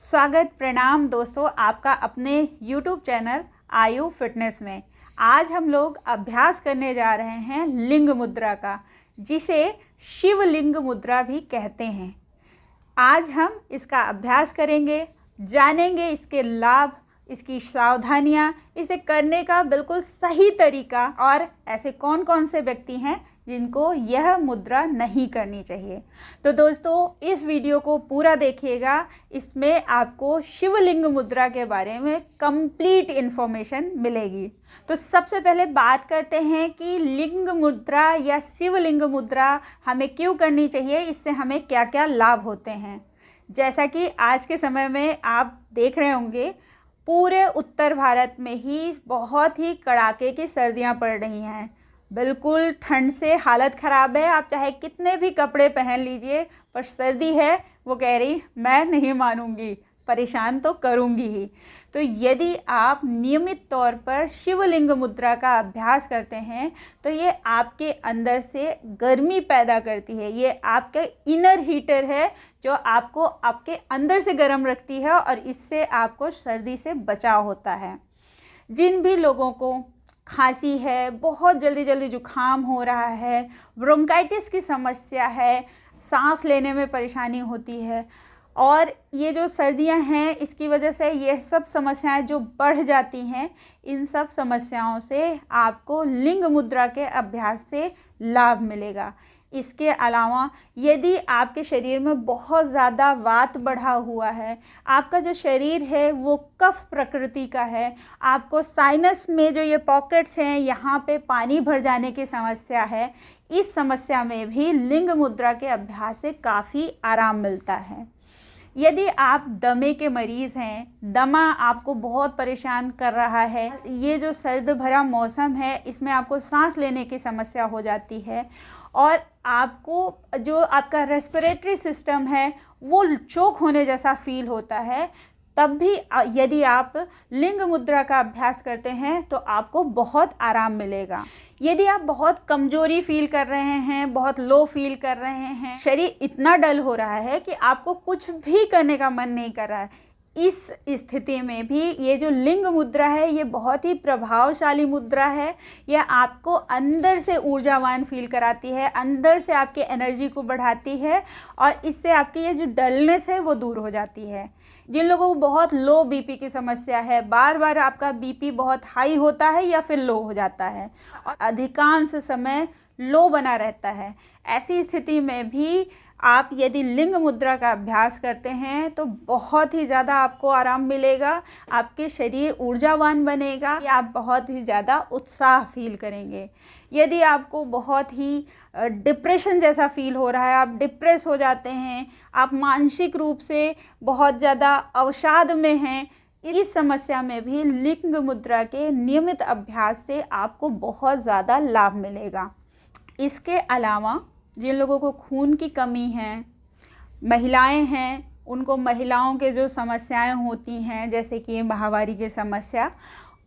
स्वागत प्रणाम दोस्तों आपका अपने YouTube चैनल आयु फिटनेस में। आज हम लोग अभ्यास करने जा रहे हैं लिंग मुद्रा का, जिसे शिवलिंग मुद्रा भी कहते हैं। आज हम इसका अभ्यास करेंगे, जानेंगे इसके लाभ, इसकी सावधानियां, इसे करने का बिल्कुल सही तरीका और ऐसे कौन कौन से व्यक्ति हैं जिनको यह मुद्रा नहीं करनी चाहिए। तो दोस्तों इस वीडियो को पूरा देखिएगा, इसमें आपको शिवलिंग मुद्रा के बारे में कंप्लीट इन्फॉर्मेशन मिलेगी। तो सबसे पहले बात करते हैं कि लिंग मुद्रा या शिवलिंग मुद्रा हमें क्यों करनी चाहिए, इससे हमें क्या क्या लाभ होते हैं। जैसा कि आज के समय में आप देख रहे होंगे, पूरे उत्तर भारत में ही बहुत ही कड़ाके की सर्दियां पड़ रही हैं। बिल्कुल ठंड से हालत ख़राब है, आप चाहे कितने भी कपड़े पहन लीजिए, पर सर्दी है वो कह रही मैं नहीं मानूंगी, परेशान तो करूंगी ही। तो यदि आप नियमित तौर पर शिवलिंग मुद्रा का अभ्यास करते हैं तो ये आपके अंदर से गर्मी पैदा करती है। ये आपका इनर हीटर है जो आपको आपके अंदर से गर्म रखती है और इससे आपको सर्दी से बचाव होता है। जिन भी लोगों को खांसी है, बहुत जल्दी जल्दी जुकाम हो रहा है, ब्रोंकाइटिस की समस्या है, सांस लेने में परेशानी होती है और ये जो सर्दियां हैं इसकी वजह से ये सब समस्याएं जो बढ़ जाती हैं, इन सब समस्याओं से आपको लिंग मुद्रा के अभ्यास से लाभ मिलेगा। इसके अलावा यदि आपके शरीर में बहुत ज़्यादा वात बढ़ा हुआ है, आपका जो शरीर है वो कफ प्रकृति का है, आपको साइनस में जो ये पॉकेट्स हैं यहाँ पे पानी भर जाने की समस्या है, इस समस्या में भी लिंग मुद्रा के अभ्यास से काफ़ी आराम मिलता है। यदि आप दमे के मरीज़ हैं, दमा आपको बहुत परेशान कर रहा है, ये जो सर्द भरा मौसम है इसमें आपको सांस लेने की समस्या हो जाती है और आपको जो आपका रेस्पिरेटरी सिस्टम है वो चोक होने जैसा फील होता है, तब भी यदि आप लिंग मुद्रा का अभ्यास करते हैं तो आपको बहुत आराम मिलेगा। यदि आप बहुत कमजोरी फील कर रहे हैं, बहुत लो फील कर रहे हैं, शरीर इतना डल हो रहा है कि आपको कुछ भी करने का मन नहीं कर रहा है, इस स्थिति में भी ये जो लिंग मुद्रा है ये बहुत ही प्रभावशाली मुद्रा है। यह आपको अंदर से ऊर्जावान फील कराती है, अंदर से आपके एनर्जी को बढ़ाती है और इससे आपकी ये जो डलनेस है वो दूर हो जाती है। जिन लोगों को बहुत लो बीपी की समस्या है, बार बार आपका बीपी बहुत हाई होता है या फिर लो हो जाता है और अधिकांश समय लो बना रहता है, ऐसी स्थिति में भी आप यदि लिंग मुद्रा का अभ्यास करते हैं तो बहुत ही ज़्यादा आपको आराम मिलेगा, आपके शरीर ऊर्जावान बनेगा, या आप बहुत ही ज़्यादा उत्साह फील करेंगे। यदि आपको बहुत ही डिप्रेशन जैसा फील हो रहा है, आप डिप्रेस हो जाते हैं, आप मानसिक रूप से बहुत ज़्यादा अवसाद में हैं, इस समस्या में भी लिंग मुद्रा के नियमित अभ्यास से आपको बहुत ज़्यादा लाभ मिलेगा। इसके अलावा जिन लोगों को खून की कमी है, महिलाएं हैं, उनको महिलाओं के जो समस्याएं होती हैं जैसे कि माहवारी की समस्या,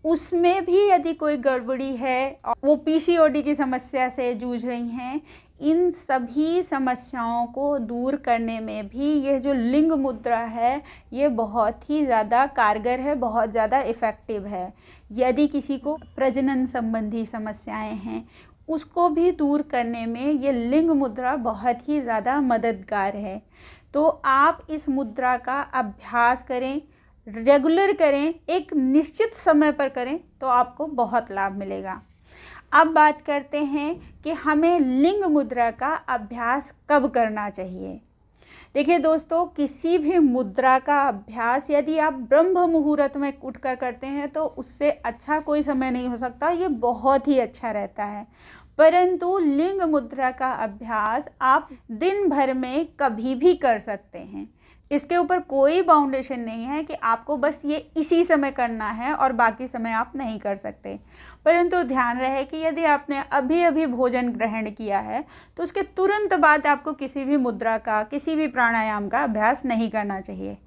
उसमें भी यदि कोई गड़बड़ी है और वो पीसीओडी की समस्या से जूझ रही हैं, इन सभी समस्याओं को दूर करने में भी यह जो लिंग मुद्रा है ये बहुत ही ज़्यादा कारगर है, बहुत ज़्यादा इफ़ेक्टिव है। यदि किसी को प्रजनन संबंधी समस्याएं हैं उसको भी दूर करने में ये लिंग मुद्रा बहुत ही ज़्यादा मददगार है। तो आप इस मुद्रा का अभ्यास करें, रेगुलर करें, एक निश्चित समय पर करें तो आपको बहुत लाभ मिलेगा। अब बात करते हैं कि हमें लिंग मुद्रा का अभ्यास कब करना चाहिए। देखिए दोस्तों, किसी भी मुद्रा का अभ्यास यदि आप ब्रह्म मुहूर्त में उठकर करते हैं तो उससे अच्छा कोई समय नहीं हो सकता, ये बहुत ही अच्छा रहता है। परंतु लिंग मुद्रा का अभ्यास आप दिन भर में कभी भी कर सकते हैं, इसके ऊपर कोई बाउंडेशन नहीं है कि आपको बस ये इसी समय करना है और बाकी समय आप नहीं कर सकते। परंतु ध्यान रहे कि यदि आपने अभी अभी भोजन ग्रहण किया है तो उसके तुरंत बाद आपको किसी भी मुद्रा का, किसी भी प्राणायाम का अभ्यास नहीं करना चाहिए।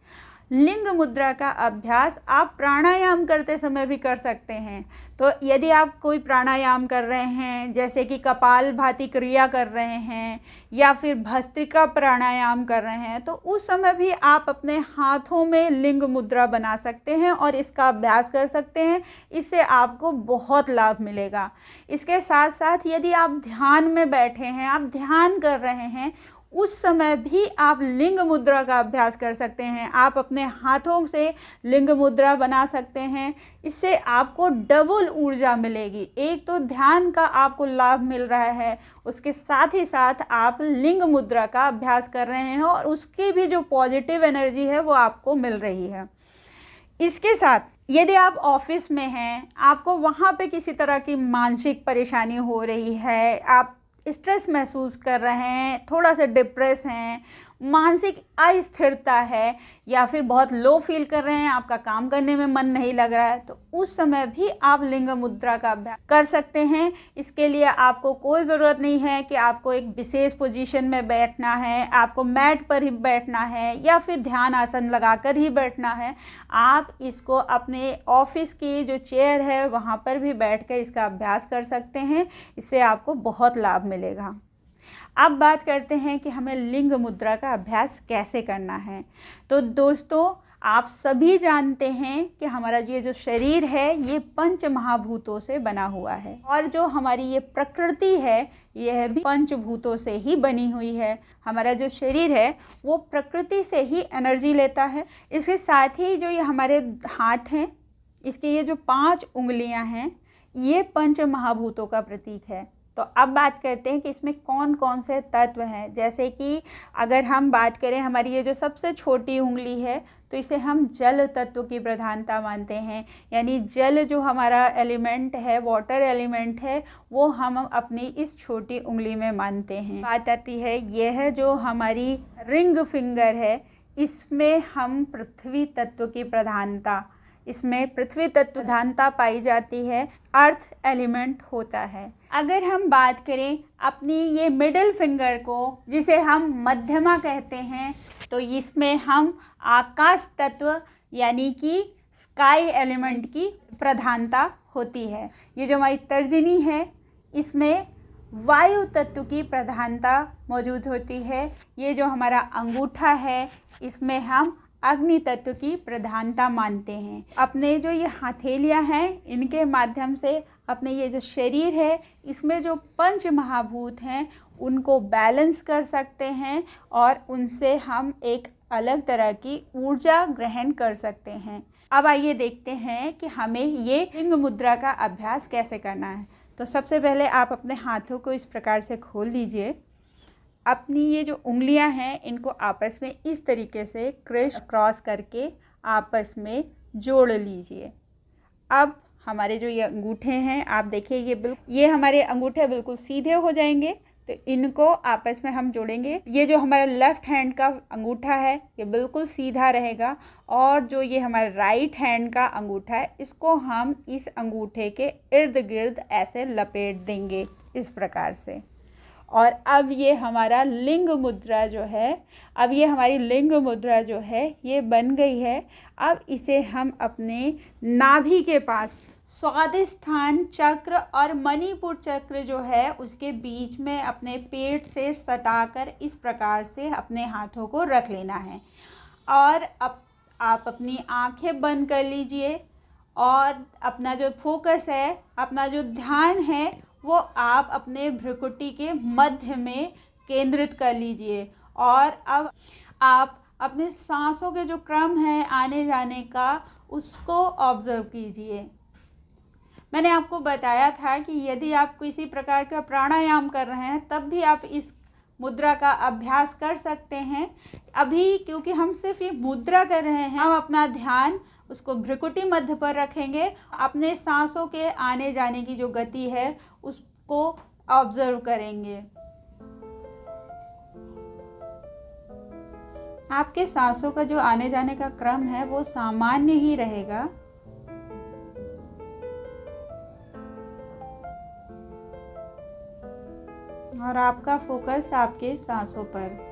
लिंग मुद्रा का अभ्यास आप प्राणायाम करते समय भी कर सकते हैं। तो यदि आप कोई प्राणायाम कर रहे हैं, जैसे कि कपालभाति क्रिया कर रहे हैं या फिर भस्त्रिका प्राणायाम कर रहे हैं, तो उस समय भी आप अपने हाथों में लिंग मुद्रा बना सकते हैं और इसका अभ्यास कर सकते हैं। इससे आपको बहुत लाभ मिलेगा। इसके साथ साथ यदि आप ध्यान में बैठे हैं, आप ध्यान कर रहे हैं, उस समय भी आप लिंग मुद्रा का अभ्यास कर सकते हैं। आप अपने हाथों से लिंग मुद्रा बना सकते हैं। इससे आपको डबल ऊर्जा मिलेगी। एक तो ध्यान का आपको लाभ मिल रहा है, उसके साथ ही साथ आप लिंग मुद्रा का अभ्यास कर रहे हैं और उसकी भी जो पॉजिटिव एनर्जी है वो आपको मिल रही है। इसके साथ यदि आप ऑफिस में हैं, आपको वहाँ पे किसी तरह की मानसिक परेशानी हो रही है, आप स्ट्रेस महसूस कर रहे हैं, थोड़ा सा डिप्रेस हैं, मानसिक अस्थिरता है या फिर बहुत लो फील कर रहे हैं, आपका काम करने में मन नहीं लग रहा है, तो उस समय भी आप लिंग मुद्रा का अभ्यास कर सकते हैं। इसके लिए आपको कोई ज़रूरत नहीं है कि आपको एक विशेष पोजीशन में बैठना है, आपको मैट पर ही बैठना है या फिर ध्यान आसन लगाकर ही बैठना है। आप इसको अपने ऑफिस की जो चेयर है वहाँ पर भी बैठ कर इसका अभ्यास कर सकते हैं। इससे आपको बहुत लाभ मिलेगा। अब बात करते हैं कि हमें लिंग मुद्रा का अभ्यास कैसे करना है। तो दोस्तों, आप सभी जानते हैं कि हमारा ये जो शरीर है ये पंच महाभूतों से बना हुआ है और जो हमारी ये प्रकृति है यह भी पंचभूतों से ही बनी हुई है। हमारा जो शरीर है वो प्रकृति से ही एनर्जी लेता है। इसके साथ ही जो ये हमारे हाथ हैं, इसकी ये जो 5 उंगलियां हैं, ये पंच महाभूतों का प्रतीक है। तो अब बात करते हैं कि इसमें कौन कौन से तत्व हैं। जैसे कि अगर हम बात करें, हमारी ये जो सबसे छोटी उंगली है तो इसे हम जल तत्व की प्रधानता मानते हैं। यानी जल जो हमारा एलिमेंट है, वाटर एलिमेंट है, वो हम अपनी इस छोटी उंगली में मानते हैं। बात आती है यह जो हमारी रिंग फिंगर है, इसमें हम पृथ्वी तत्व की प्रधानता, इसमें पृथ्वी तत्व प्रधानता पाई जाती है, अर्थ एलिमेंट होता है। अगर हम बात करें अपनी ये मिडिल फिंगर को, जिसे हम मध्यमा कहते हैं, तो इसमें हम आकाश तत्व यानी कि स्काई एलिमेंट की प्रधानता होती है। ये जो हमारी तर्जनी है, इसमें वायु तत्व की प्रधानता मौजूद होती है। ये जो हमारा अंगूठा है, इसमें हम अग्नि तत्व की प्रधानता मानते हैं। अपने जो ये हथेलियां हैं, इनके माध्यम से अपने ये जो शरीर है, इसमें जो पंच महाभूत हैं उनको बैलेंस कर सकते हैं और उनसे हम एक अलग तरह की ऊर्जा ग्रहण कर सकते हैं। अब आइए देखते हैं कि हमें ये लिंग मुद्रा का अभ्यास कैसे करना है। तो सबसे पहले आप अपने हाथों को इस प्रकार से खोल लीजिए। अपनी ये जो उंगलियां हैं, इनको आपस में इस तरीके से क्रॉस करके आपस में जोड़ लीजिए। अब हमारे जो ये अंगूठे हैं, आप देखिए ये हमारे अंगूठे बिल्कुल सीधे हो जाएंगे। तो इनको आपस में हम जोड़ेंगे। ये जो हमारा लेफ़्ट हैंड का अंगूठा है ये बिल्कुल सीधा रहेगा और जो ये हमारा राइट हैंड का अंगूठा है, इसको हम इस अंगूठे के इर्द गिर्द ऐसे लपेट देंगे इस प्रकार से। और अब ये हमारा लिंग मुद्रा जो है, अब ये हमारी लिंग मुद्रा जो है ये बन गई है। अब इसे हम अपने नाभि के पास स्वादिष्ठान चक्र और मणिपुर चक्र जो है उसके बीच में अपने पेट से सटाकर इस प्रकार से अपने हाथों को रख लेना है। और अब आप अपनी आंखें बंद कर लीजिए और अपना जो फोकस है, अपना जो ध्यान है, वो आप अपने भ्रुकुटी के मध्य में केंद्रित कर लीजिए। और अब आप अपने सांसों के जो क्रम है आने जाने का, उसको ऑब्जर्व कीजिए। मैंने आपको बताया था कि यदि आप किसी प्रकार का प्राणायाम कर रहे हैं तब भी आप इस मुद्रा का अभ्यास कर सकते हैं। अभी क्योंकि हम सिर्फ ये मुद्रा कर रहे हैं, हम अपना ध्यान उसको भ्रुकुटी मध्य पर रखेंगे। अपने सांसों के आने जाने की जो गति है उसको ऑब्जर्व करेंगे। आपके सांसों का जो आने जाने का क्रम है वो सामान्य ही रहेगा। और आपका फोकस आपके सांसों पर।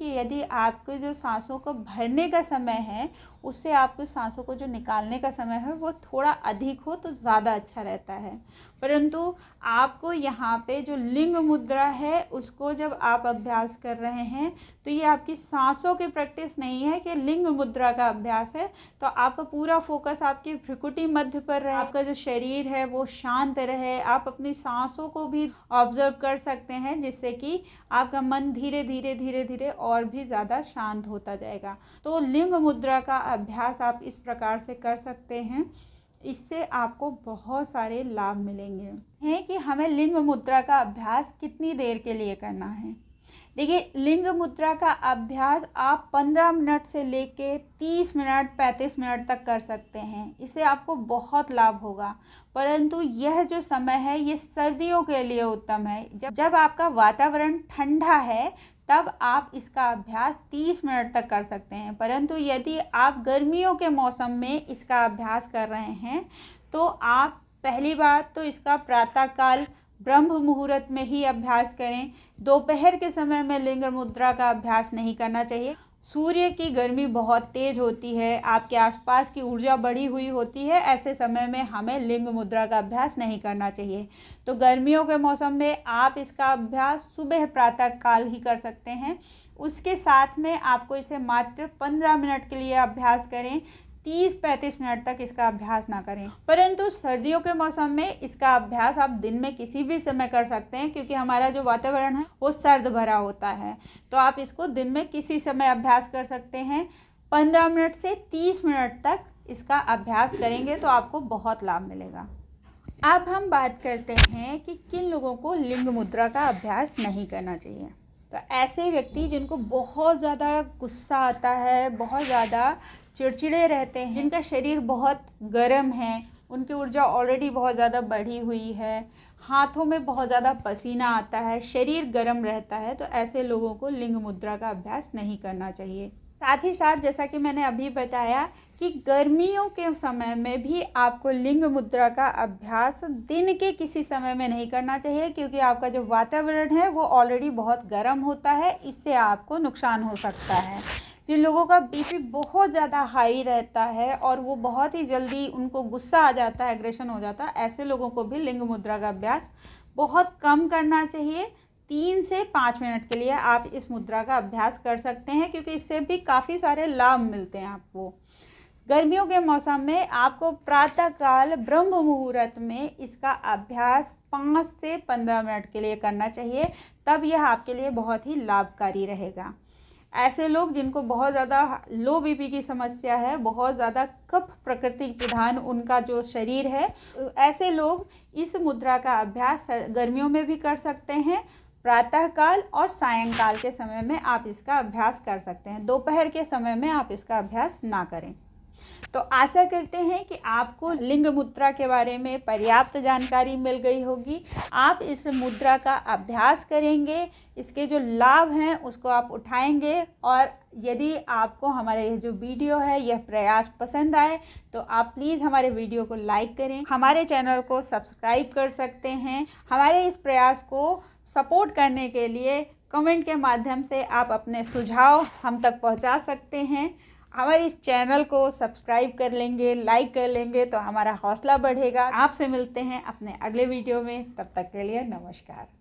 कि यदि आपके जो सांसों को भरने का समय है उससे आपके सांसों को जो निकालने का समय है वो थोड़ा अधिक हो तो ज़्यादा अच्छा रहता है। परंतु आपको यहाँ पे जो लिंग मुद्रा है उसको जब आप अभ्यास कर रहे हैं तो ये आपकी सांसों की प्रैक्टिस नहीं है कि लिंग मुद्रा का अभ्यास है। तो आपका पूरा फोकस आपकी भ्रुकुटी मध्य पर रहे, आपका जो शरीर है वो शांत रहे, आप अपनी सांसों को भी ऑब्जर्व कर सकते हैं जिससे कि आपका मन धीरे धीरे धीरे धीरे और भी ज़्यादा शांत होता जाएगा। तो लिंग मुद्रा का अभ्यास आप इस प्रकार से कर सकते हैं, इससे आपको बहुत सारे लाभ मिलेंगे। है कि हमें लिंग मुद्रा का अभ्यास कितनी देर के लिए करना है। देखिए, लिंग मुद्रा का अभ्यास आप 15 मिनट से लेके 30 मिनट 35 मिनट तक कर सकते हैं। इससे आपको बहुत लाभ होगा। परंतु यह जो समय है ये सर्दियों के लिए उत्तम है। जब आपका वातावरण ठंडा है तब आप इसका अभ्यास 30 मिनट तक कर सकते हैं। परंतु यदि आप गर्मियों के मौसम में इसका अभ्यास कर रहे हैं तो आप पहली बात तो इसका प्रातःकाल ब्रह्म मुहूर्त में ही अभ्यास करें। दोपहर के समय में लिंग मुद्रा का अभ्यास नहीं करना चाहिए। सूर्य की गर्मी बहुत तेज़ होती है, आपके आसपास की ऊर्जा बढ़ी हुई होती है, ऐसे समय में हमें लिंग मुद्रा का अभ्यास नहीं करना चाहिए। तो गर्मियों के मौसम में आप इसका अभ्यास सुबह प्रातः काल ही कर सकते हैं। उसके साथ में आपको इसे मात्र 15 मिनट के लिए अभ्यास करें, 30-35 मिनट तक इसका अभ्यास ना करें। परंतु सर्दियों के मौसम में इसका अभ्यास आप दिन में किसी भी समय कर सकते हैं क्योंकि हमारा जो वातावरण है वो सर्द भरा होता है। तो आप इसको दिन में किसी समय अभ्यास कर सकते हैं। 15 मिनट से 30 मिनट तक इसका अभ्यास करेंगे तो आपको बहुत लाभ मिलेगा। अब हम बात करते हैं कि किन लोगों को लिंग मुद्रा का अभ्यास नहीं करना चाहिए। तो ऐसे व्यक्ति जिनको बहुत ज़्यादा गुस्सा आता है, बहुत ज़्यादा चिड़चिड़े रहते हैं, जिनका शरीर बहुत गर्म है, उनकी ऊर्जा ऑलरेडी बहुत ज़्यादा बढ़ी हुई है, हाथों में बहुत ज़्यादा पसीना आता है, शरीर गर्म रहता है, तो ऐसे लोगों को लिंग मुद्रा का अभ्यास नहीं करना चाहिए। साथ ही साथ जैसा कि मैंने अभी बताया कि गर्मियों के समय में भी आपको लिंग मुद्रा का अभ्यास दिन के किसी समय में नहीं करना चाहिए क्योंकि आपका जो वातावरण है वो ऑलरेडी बहुत गर्म होता है, इससे आपको नुकसान हो सकता है। जिन लोगों का बीपी बहुत ज़्यादा हाई रहता है और वो बहुत ही जल्दी उनको गुस्सा आ जाता है, एग्रेशन हो जाता है, ऐसे लोगों को भी लिंग मुद्रा का अभ्यास बहुत कम करना चाहिए। 3 से 5 मिनट के लिए आप इस मुद्रा का अभ्यास कर सकते हैं क्योंकि इससे भी काफ़ी सारे लाभ मिलते हैं आपको। गर्मियों के मौसम में आपको प्रातःकाल ब्रह्म मुहूर्त में इसका अभ्यास 5 से 15 मिनट के लिए करना चाहिए, तब यह आपके लिए बहुत ही लाभकारी रहेगा। ऐसे लोग जिनको बहुत ज़्यादा लो बीपी की समस्या है, बहुत ज़्यादा कफ प्रकृति प्रधान उनका जो शरीर है, ऐसे लोग इस मुद्रा का अभ्यास गर्मियों में भी कर सकते हैं। प्रातःकाल और सायंकाल के समय में आप इसका अभ्यास कर सकते हैं। दोपहर के समय में आप इसका अभ्यास ना करें। तो आशा करते हैं कि आपको लिंग मुद्रा के बारे में पर्याप्त जानकारी मिल गई होगी। आप इस मुद्रा का अभ्यास करेंगे, इसके जो लाभ हैं उसको आप उठाएंगे और यदि आपको हमारा यह जो वीडियो है यह प्रयास पसंद आए तो आप प्लीज़ हमारे वीडियो को लाइक करें, हमारे चैनल को सब्सक्राइब कर सकते हैं। हमारे इस प्रयास को सपोर्ट करने के लिए कमेंट के माध्यम से आप अपने सुझाव हम तक पहुंचा सकते हैं। हमारे इस चैनल को सब्सक्राइब कर लेंगे, लाइक कर लेंगे तो हमारा हौसला बढ़ेगा। आपसे मिलते हैं अपने अगले वीडियो में, तब तक के लिए नमस्कार।